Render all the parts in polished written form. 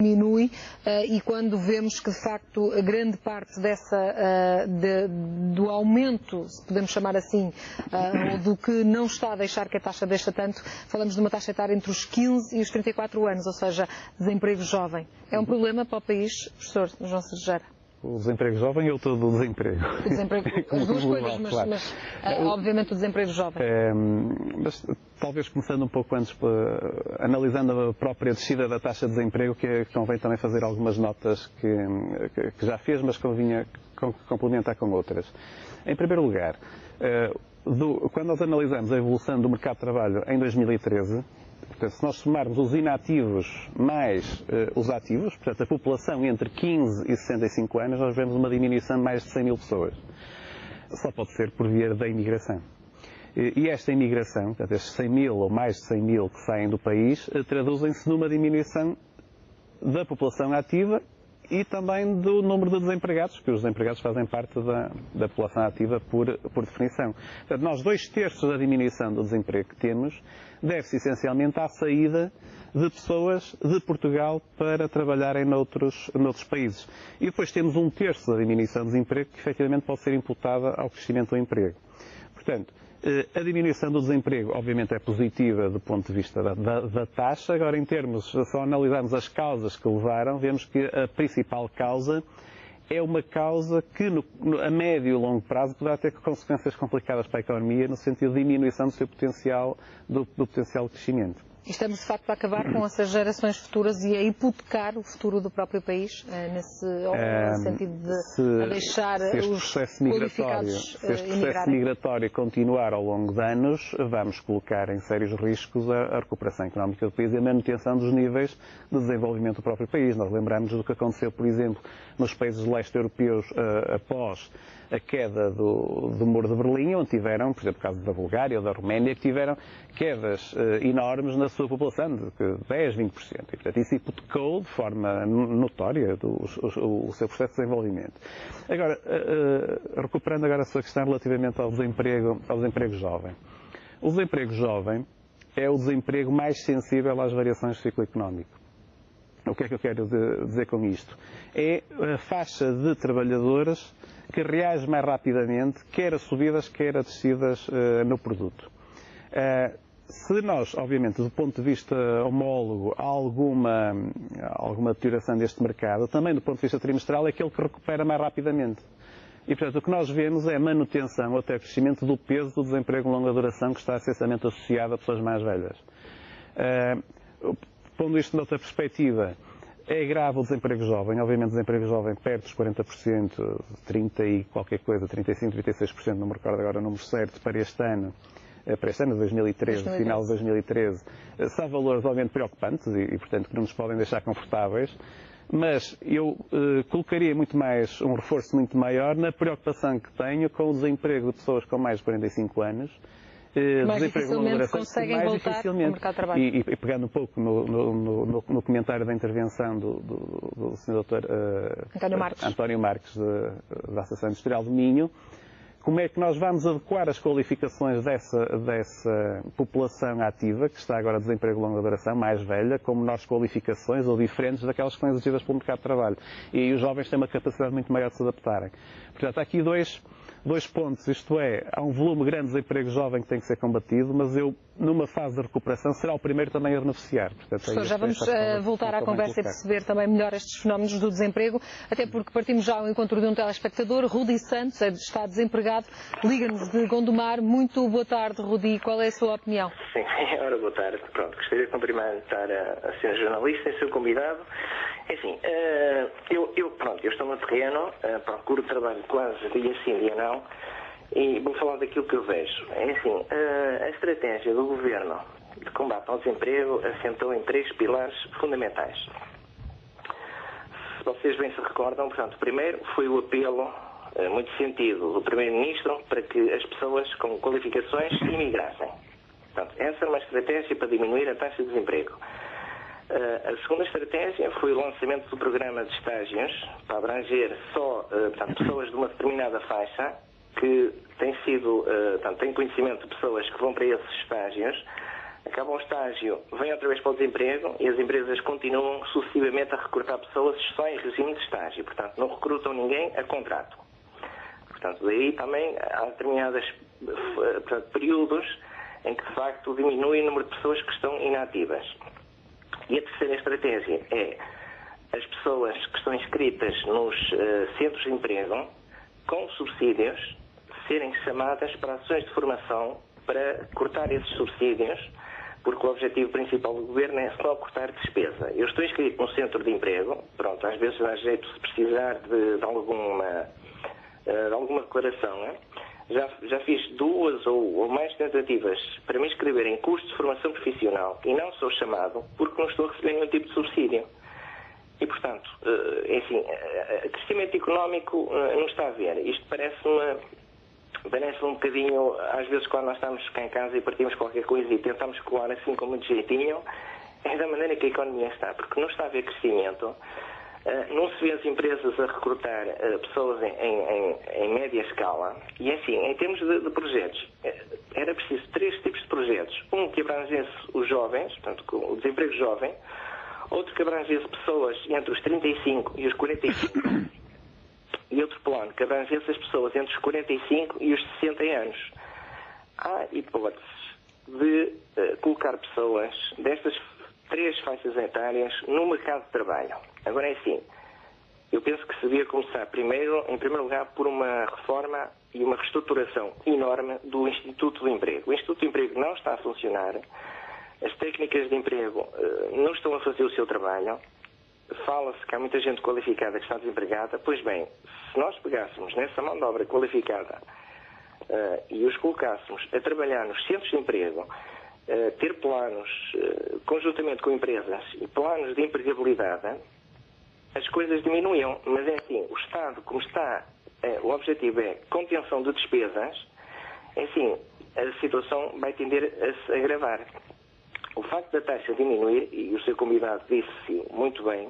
diminui e quando vemos que de facto a grande parte do aumento, se podemos chamar assim, ou do que não está a deixar que a taxa deixa tanto, falamos de uma taxa etária entre os 15 e os 34 anos, ou seja, desemprego jovem. É um problema para o país, professor João Cerejeira? O desemprego jovem ou todo o desemprego? O desemprego, as duas coisas, claro. mas obviamente o desemprego jovem. Mas talvez começando um pouco antes, analisando a própria descida da taxa de desemprego, que convém também fazer algumas notas que já fez, mas convinha complementar com outras. Em primeiro lugar, quando nós analisamos a evolução do mercado de trabalho em 2013, portanto, se nós somarmos os inativos mais os ativos, portanto, a população entre 15 e 65 anos, nós vemos uma diminuição de mais de 100 mil pessoas. Só pode ser por via da imigração. E esta imigração, portanto, estes 100 mil ou mais de 100 mil que saem do país, traduzem-se numa diminuição da população ativa e também do número de desempregados, porque os desempregados fazem parte da população ativa por definição. Portanto, nós 2/3 da diminuição do desemprego que temos deve-se essencialmente à saída de pessoas de Portugal para trabalharem noutros países. E depois temos 1/3 da diminuição do desemprego que efetivamente pode ser imputada ao crescimento do emprego. Portanto, a diminuição do desemprego, obviamente, é positiva do ponto de vista da taxa. Agora, em termos, só analisarmos as causas que levaram, vemos que a principal causa é uma causa que, a médio e longo prazo, poderá ter consequências complicadas para a economia, no sentido de diminuição do seu potencial, do potencial de crescimento. E estamos, de facto, a acabar com essas gerações futuras e a hipotecar o futuro do próprio país, no sentido de deixar os qualificados Se este processo migratório continuar ao longo de anos, vamos colocar em sérios riscos a recuperação económica do país e a manutenção dos níveis de desenvolvimento do próprio país. Nós lembramos do que aconteceu, por exemplo, nos países leste europeus após a queda do Muro de Berlim, onde tiveram, por exemplo, o caso da Bulgária ou da Roménia, que tiveram quedas enormes na sua população, de 10, 20%. E, portanto, isso hipotecou de forma notória o seu processo de desenvolvimento. Agora, recuperando agora a sua questão relativamente ao desemprego jovem. O desemprego jovem é o desemprego mais sensível às variações do ciclo económico. O que é que eu quero dizer com isto? É a faixa de trabalhadoras que reage mais rapidamente, quer a subidas, quer a descidas no produto. Se nós, obviamente, do ponto de vista homólogo, há alguma deterioração deste mercado, também do ponto de vista trimestral é aquele que recupera mais rapidamente. E, portanto, o que nós vemos é a manutenção ou até crescimento do peso do desemprego de longa duração que está essencialmente associado a pessoas mais velhas. Pondo isto noutra perspectiva, é grave o desemprego jovem. Obviamente o desemprego jovem perde os 40%, 30 e qualquer coisa, 35, 36%, não me recordo agora o número certo, para este ano de 2013, final de 2013, são valores obviamente preocupantes e, portanto, que não nos podem deixar confortáveis, mas eu colocaria um reforço muito maior na preocupação que tenho com o desemprego de pessoas com mais de 45 anos, mais dificilmente conseguem voltar ao mercado de trabalho. E pegando um pouco no comentário da intervenção do Sr. Dr. António Marques, da Associação Industrial do Minho, como é que nós vamos adequar as qualificações dessa população ativa, que está agora a desemprego de longa duração, mais velha, com menores qualificações ou diferentes daquelas que são exigidas pelo mercado de trabalho. E aí os jovens têm uma capacidade muito maior de se adaptarem. Portanto, há aqui dois pontos, isto é, há um volume grande de desemprego jovem que tem que ser combatido, mas eu, numa fase de recuperação, será o primeiro também a beneficiar. Portanto, professor, já vamos voltar à conversa e perceber também melhor estes fenómenos do desemprego, até porque partimos já ao encontro de um telespectador, Rudi Santos, está desempregado, liga-nos de Gondomar. Muito boa tarde, Rudi, qual é a sua opinião? Sim, ora, boa tarde. Pronto, gostaria de cumprimentar a senhora jornalista e seu convidado. Enfim, eu estou no terreno, procuro trabalho quase dia sim, dia não, e vou falar daquilo que eu vejo. É assim, a estratégia do Governo de combate ao desemprego assentou em 3 pilares fundamentais. Se vocês bem se recordam, portanto, o primeiro foi o apelo, muito sentido, do Primeiro-Ministro para que as pessoas com qualificações imigrassem. Portanto, essa é uma estratégia para diminuir a taxa de desemprego. A segunda estratégia foi o lançamento do programa de estágios para abranger só pessoas de uma determinada faixa que têm conhecimento de pessoas que vão para esses estágios acabam o estágio, vêm outra vez para o desemprego e as empresas continuam sucessivamente a recrutar pessoas só em regime de estágio. Portanto, não recrutam ninguém a contrato. Portanto, daí também há determinados períodos em que, de facto, diminui o número de pessoas que estão inativas. E a terceira estratégia é as pessoas que estão inscritas nos centros de emprego, com subsídios, serem chamadas para ações de formação para cortar esses subsídios, porque o objetivo principal do Governo é só cortar despesa. Eu estou inscrito no centro de emprego, pronto, às vezes dá jeito se precisar de alguma declaração, né? Já fiz 2 ou mais tentativas para me inscrever em cursos de formação profissional e não sou chamado porque não estou a receber nenhum tipo de subsídio. E, portanto, é assim, crescimento económico não está a ver. Isto parece-me um bocadinho, às vezes quando nós estamos cá em casa e partimos qualquer coisa e tentamos colar assim com muito jeitinho, é da maneira que a economia está, porque não está a haver crescimento. Não se vê as empresas a recrutar pessoas em média escala. E assim, em termos de projetos, era preciso 3 tipos de projetos. Um que abrangesse os jovens, portanto, o desemprego jovem. Outro que abrangesse pessoas entre os 35 e os 45. E outro plano que abrangesse as pessoas entre os 45 e os 60 anos. Há hipóteses de colocar pessoas destas 3 faixas etárias no mercado de trabalho. Agora é assim, eu penso que se devia começar em primeiro lugar, por uma reforma e uma reestruturação enorme do Instituto do Emprego. O Instituto do Emprego não está a funcionar, as técnicas de emprego não estão a fazer o seu trabalho, fala-se que há muita gente qualificada que está desempregada. Pois bem, se nós pegássemos nessa mão de obra qualificada e os colocássemos a trabalhar nos centros de emprego, ter planos conjuntamente com empresas e planos de empregabilidade, as coisas diminuíam. Mas é assim, o Estado, como está, o objetivo é contenção de despesas, é assim, a situação vai tender a se agravar. O facto da taxa diminuir, e o seu convidado disse muito bem,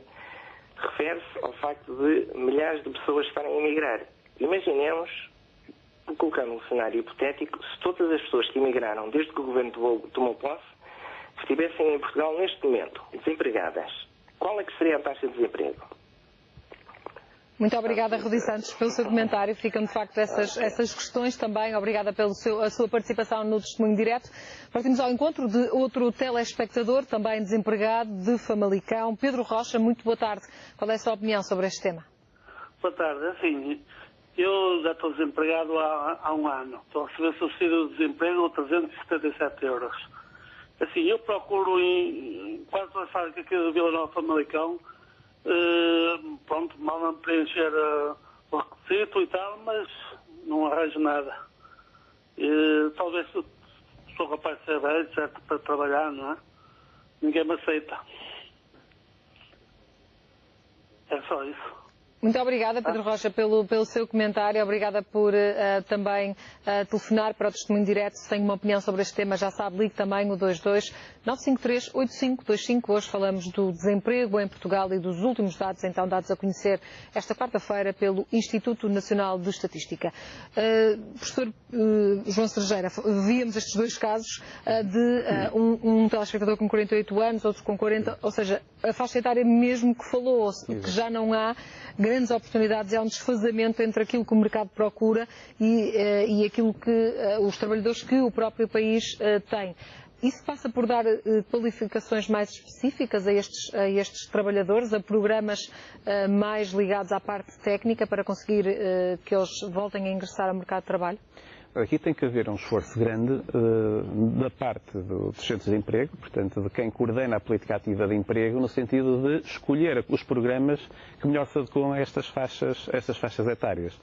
refere-se ao facto de milhares de pessoas estarem a emigrar. Imaginemos, colocando um cenário hipotético, se todas as pessoas que emigraram desde que o Governo tomou posse estivessem em Portugal neste momento, desempregadas, qual é que seria a taxa de desemprego? Muito obrigada, Rudi Santos, pelo seu comentário. Ficam, de facto, essas questões também. Obrigada pela sua participação no Testemunho Direto. Partimos ao encontro de outro telespectador, também desempregado, de Famalicão. Pedro Rocha, muito boa tarde. Qual é a sua opinião sobre este tema? Boa tarde. Assim, eu já estou desempregado há um ano. Estou a receber subsídio de desemprego de 377 euros. Assim, eu procuro em quase todas as fábricas aqui de Vila Nova Famalicão, pronto, mandam preencher o requisito e tal, mas não arranjo nada. Talvez sou capaz de ser velho, certo, para trabalhar, não é? Ninguém me aceita. É só isso. Muito obrigada, Pedro Rocha, pelo seu comentário. Obrigada por também telefonar para o Testemunho Direto. Se tem uma opinião sobre este tema, já sabe, ligue também o 22-953-8525. Hoje falamos do desemprego em Portugal e dos últimos dados, então, dados a conhecer esta quarta-feira pelo Instituto Nacional de Estatística. Professor João Cerejeira, víamos estes 2 casos de um telespectador com 48 anos, outro com 40, ou seja, a faixa etária mesmo que falou, que já não há grandes oportunidades, há um desfazamento entre aquilo que o mercado procura e aquilo que os trabalhadores que o próprio país tem. Isso passa por dar qualificações mais específicas a estes trabalhadores, a programas mais ligados à parte técnica para conseguir que eles voltem a ingressar ao mercado de trabalho? Aqui tem que haver um esforço grande da parte dos centros de emprego, portanto, de quem coordena a política ativa de emprego, no sentido de escolher os programas que melhor se adequam a estas faixas etárias.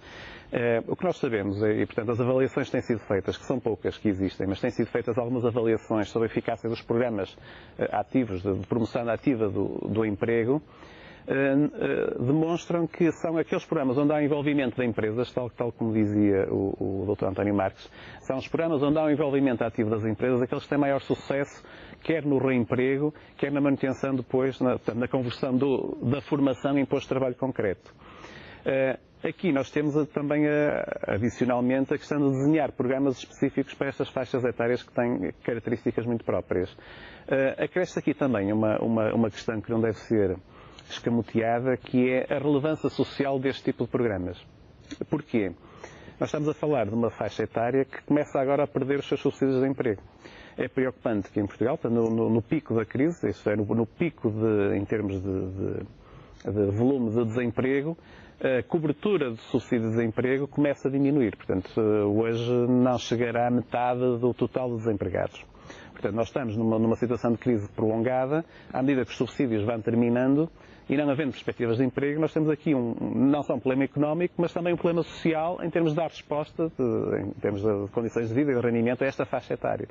O que nós sabemos, e portanto as avaliações têm sido feitas, que são poucas que existem, mas têm sido feitas algumas avaliações sobre a eficácia dos programas ativos, de promoção ativa do emprego, demonstram que são aqueles programas onde há envolvimento de empresas, tal como dizia o Dr. António Marques, são os programas onde há um envolvimento ativo das empresas, aqueles que têm maior sucesso, quer no reemprego, quer na manutenção depois, na conversão da formação em posto de trabalho concreto. Aqui nós temos também, adicionalmente, a questão de desenhar programas específicos para estas faixas etárias que têm características muito próprias. Acresce aqui também uma questão que não deve ser escamoteada, que é a relevância social deste tipo de programas. Porquê? Nós estamos a falar de uma faixa etária que começa agora a perder os seus subsídios de emprego. É preocupante que em Portugal, no pico da crise, isto é, no pico em termos de volume de desemprego, a cobertura de subsídios de desemprego começa a diminuir. Portanto, hoje não chegará à metade do total de desempregados. Portanto, nós estamos numa situação de crise prolongada, à medida que os subsídios vão terminando e não havendo perspectivas de emprego, nós temos aqui não só um problema económico, mas também um problema social em termos de dar resposta, em termos de condições de vida e de rendimento a esta faixa etária.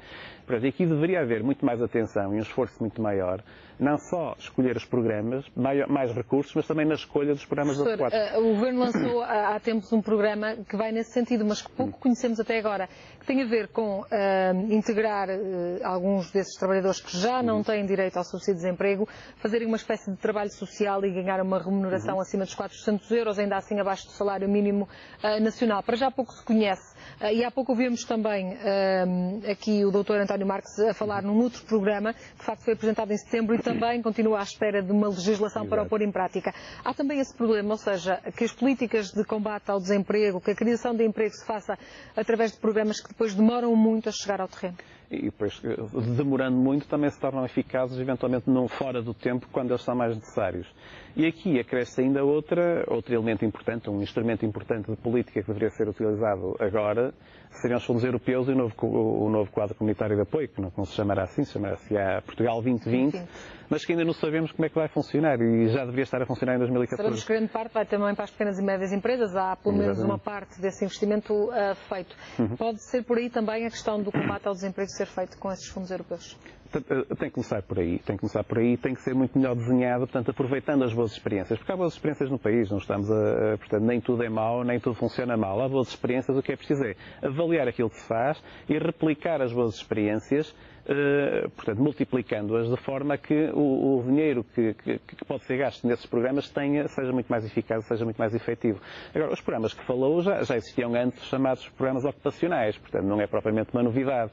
Portanto, aqui deveria haver muito mais atenção e um esforço muito maior, não só escolher os programas, mais recursos, mas também na escolha dos programas adequados. O Governo lançou há tempos um programa que vai nesse sentido, mas que pouco conhecemos até agora, que tem a ver com integrar alguns desses trabalhadores que já não têm direito ao subsídio de desemprego, fazerem uma espécie de trabalho social e ganhar uma remuneração acima dos 400 euros, ainda assim abaixo do salário mínimo nacional. Para já pouco se conhece. E há pouco ouvimos também aqui o Dr. António Marques a falar num outro programa, que de facto foi apresentado em setembro e também continua à espera de uma legislação para o pôr em prática. Há também esse problema, ou seja, que as políticas de combate ao desemprego, que a criação de emprego se faça através de programas que depois demoram muito a chegar ao terreno. E depois, demorando muito, também se tornam eficazes, eventualmente não fora do tempo, quando eles são mais necessários. E aqui acresce ainda outro elemento importante, um instrumento importante de política que deveria ser utilizado agora, seriam os fundos europeus e o novo quadro comunitário de apoio, que não se chamará assim, chamará-se Portugal 2020, mas que ainda não sabemos como é que vai funcionar e já deveria estar a funcionar em 2014. Sabemos que grande parte vai também para as pequenas e médias empresas, há pelo menos uma parte desse investimento feito. Pode ser por aí também a questão do combate ao desemprego ser feito com esses fundos europeus? Tem que começar por aí, tem que ser muito melhor desenhado, portanto, aproveitando as boas experiências, porque há boas experiências no país, não estamos portanto, nem tudo é mau, nem tudo funciona mal, há boas experiências, o que é preciso é avaliar aquilo que se faz e replicar as boas experiências, portanto, multiplicando-as de forma que o dinheiro que pode ser gasto nesses programas seja muito mais eficaz, seja muito mais efetivo. Agora, os programas que falou já existiam antes, chamados programas ocupacionais, portanto, não é propriamente uma novidade.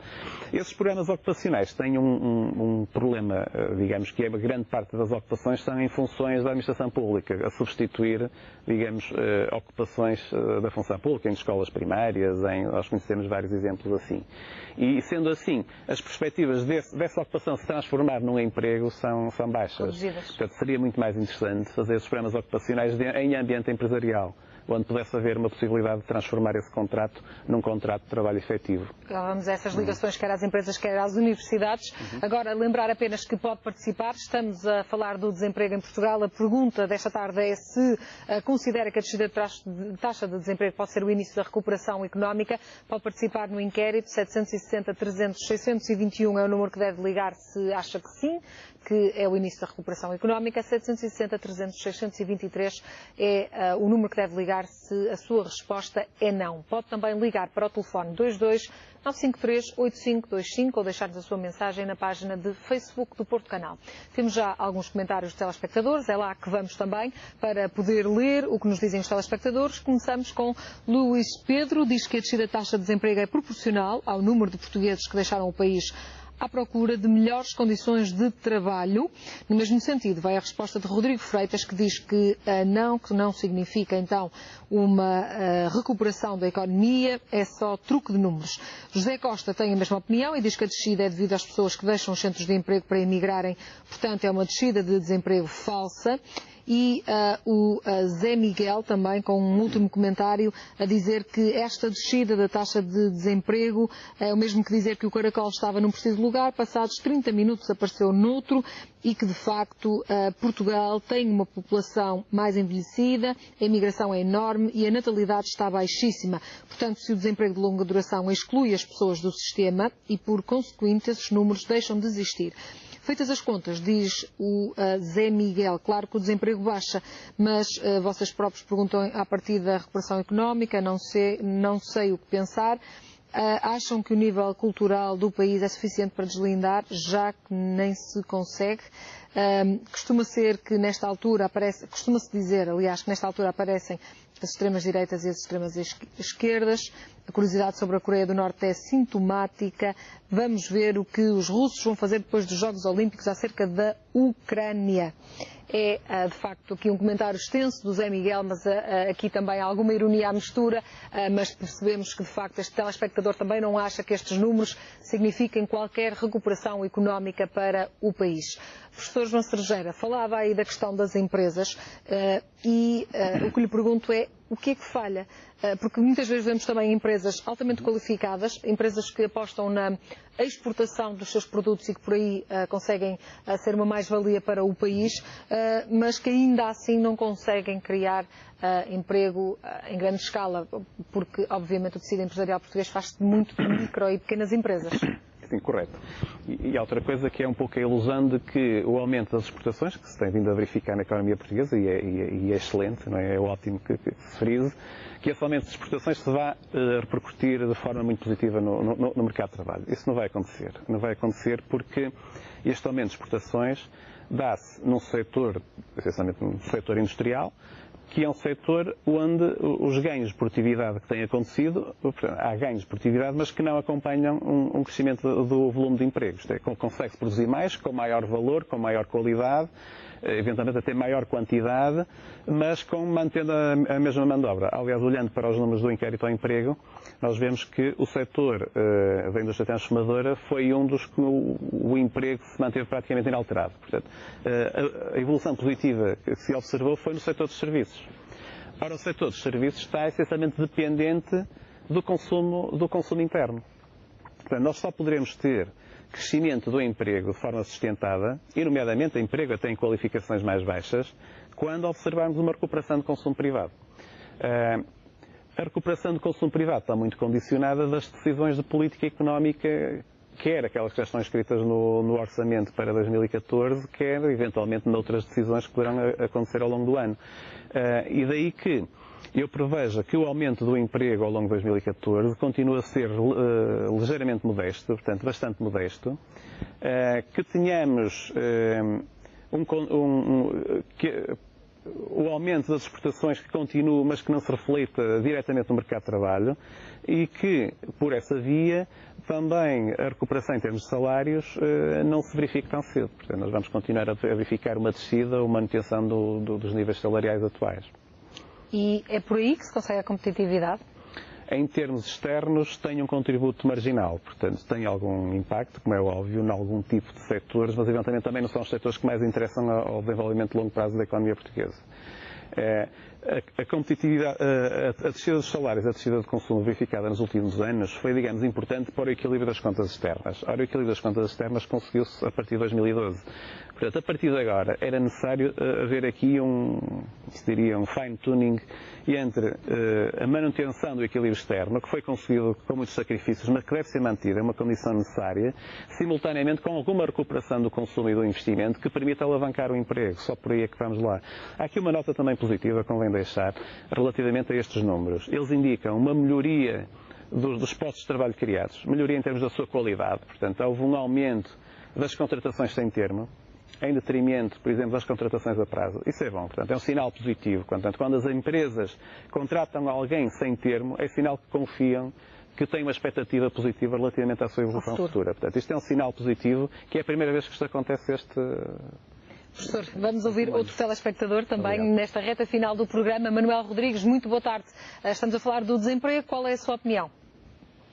Esses programas ocupacionais têm um problema, digamos, que a grande parte das ocupações são em funções da administração pública, a substituir, digamos, ocupações da função pública, em escolas primárias, nós conhecemos vários exemplos assim. E, sendo assim, as perspectivas dessa ocupação se transformar num emprego são baixas. Portanto, seria muito mais interessante fazer esses programas ocupacionais em ambiente empresarial, onde pudesse haver uma possibilidade de transformar esse contrato num contrato de trabalho efetivo. Vamos a essas ligações, quer às empresas, quer às universidades. Agora, lembrar apenas que pode participar. Estamos a falar do desemprego em Portugal. A pergunta desta tarde é se considera que a descida de taxa de desemprego pode ser o início da recuperação económica. Pode participar no inquérito. 760-300-621 é o número que deve ligar se acha que sim, que é o início da recuperação económica. 760-300-623 é o número que deve ligar se a sua resposta é não. Pode também ligar para o telefone 22-953-8525 ou deixar-nos a sua mensagem na página de Facebook do Porto Canal. Temos já alguns comentários dos telespectadores, é lá que vamos também para poder ler o que nos dizem os telespectadores. Começamos com Luís Pedro, diz que a descida da taxa de desemprego é proporcional ao número de portugueses que deixaram o país à procura de melhores condições de trabalho. No mesmo sentido, vai a resposta de Rodrigo Freitas, que diz que não significa, então, uma recuperação da economia, é só truque de números. José Costa tem a mesma opinião e diz que a descida é devido às pessoas que deixam os centros de emprego para emigrarem, portanto, é uma descida de desemprego falsa. E o Zé Miguel também com um último comentário a dizer que esta descida da taxa de desemprego é o mesmo que dizer que o caracol estava num preciso lugar, passados 30 minutos apareceu noutro e que de facto Portugal tem uma população mais envelhecida, a imigração é enorme e a natalidade está baixíssima. Portanto, se o desemprego de longa duração exclui as pessoas do sistema e por consequente esses números deixam de existir. Feitas as contas, diz o Zé Miguel, claro que o desemprego baixa, mas vocês próprios perguntam a partir da recuperação económica, não sei o que pensar. Acham que o nível cultural do país é suficiente para deslindar, já que nem se consegue? Costuma-se dizer, aliás, que nesta altura aparecem as extremas-direitas e as extremas-esquerdas. A curiosidade sobre a Coreia do Norte é sintomática. Vamos ver o que os russos vão fazer depois dos Jogos Olímpicos acerca da Ucrânia. É, de facto, aqui um comentário extenso do Zé Miguel, mas aqui também há alguma ironia à mistura, mas percebemos que, de facto, este telespectador também não acha que estes números signifiquem qualquer recuperação económica para o país. Professor João Cerejeira, falava aí da questão das empresas e o que lhe pergunto é o que é que falha? Porque muitas vezes vemos também empresas altamente qualificadas, empresas que apostam na exportação dos seus produtos e que por aí conseguem ser uma mais-valia para o país, mas que ainda assim não conseguem criar emprego em grande escala, porque obviamente o tecido empresarial português faz-se muito de micro e pequenas empresas. Sim, correto. E há outra coisa que é um pouco a ilusão de que o aumento das exportações, que se tem vindo a verificar na economia portuguesa, e é excelente, não é? É ótimo que se frise, que esse aumento de exportações se vá repercutir de forma muito positiva no mercado de trabalho. Isso não vai acontecer. Não vai acontecer porque este aumento de exportações dá-se num setor, essencialmente num setor industrial, que é um setor onde os ganhos de produtividade que têm acontecido, há ganhos de produtividade, mas que não acompanham um crescimento do volume de empregos. Consegue-se produzir mais, com maior valor, com maior qualidade, eventualmente até maior quantidade, mas mantendo a mesma mão de obra. Aliás, olhando para os números do inquérito ao emprego, nós vemos que o setor da indústria transformadora foi um dos que o emprego se manteve praticamente inalterado. Portanto, a evolução positiva que se observou foi no setor dos serviços. Ora, o setor dos serviços está essencialmente dependente do consumo interno. Portanto, nós só poderemos ter crescimento do emprego de forma sustentada, e nomeadamente emprego até em qualificações mais baixas, quando observarmos uma recuperação do consumo privado. A recuperação do consumo privado está muito condicionada das decisões de política económica, quer aquelas que já estão escritas no orçamento para 2014, quer eventualmente noutras decisões que poderão acontecer ao longo do ano. E daí que eu prevejo que o aumento do emprego ao longo de 2014 continua a ser ligeiramente modesto, portanto bastante modesto, que tenhamos o aumento das exportações que continua, mas que não se reflita diretamente no mercado de trabalho, e que, por essa via, também a recuperação em termos de salários não se verifique tão cedo. Portanto, nós vamos continuar a verificar uma descida ou manutenção dos níveis salariais atuais. E é por aí que se consegue a competitividade? Em termos externos, tem um contributo marginal, portanto, tem algum impacto, como é óbvio, em algum tipo de setores, mas eventualmente também não são os setores que mais interessam ao desenvolvimento de longo prazo da economia portuguesa. A competitividade, a descida dos salários, a descida de consumo verificada nos últimos anos foi, digamos, importante para o equilíbrio das contas externas. Ora, o equilíbrio das contas externas conseguiu-se a partir de 2012. Portanto, a partir de agora, era necessário haver aqui um fine-tuning entre a manutenção do equilíbrio externo, que foi conseguido com muitos sacrifícios, mas que deve ser mantida, é uma condição necessária, simultaneamente com alguma recuperação do consumo e do investimento que permita alavancar o emprego. Só por aí é que vamos lá. Há aqui uma nota também positiva, convém deixar, relativamente a estes números. Eles indicam uma melhoria dos postos de trabalho criados, melhoria em termos da sua qualidade. Portanto, houve um aumento das contratações sem termo, em detrimento, por exemplo, das contratações a prazo. Isso é bom, portanto, é um sinal positivo. Portanto, quando as empresas contratam alguém sem termo, é sinal que confiam, que têm uma expectativa positiva relativamente à sua evolução futura. Portanto, isto é um sinal positivo, que é a primeira vez que isto acontece Professor, vamos ouvir outro telespectador também nesta reta final do programa. Manuel Rodrigues, muito boa tarde. Estamos a falar do desemprego. Qual é a sua opinião?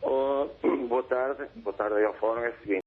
Boa tarde. Boa tarde aí ao fórum. É o seguinte.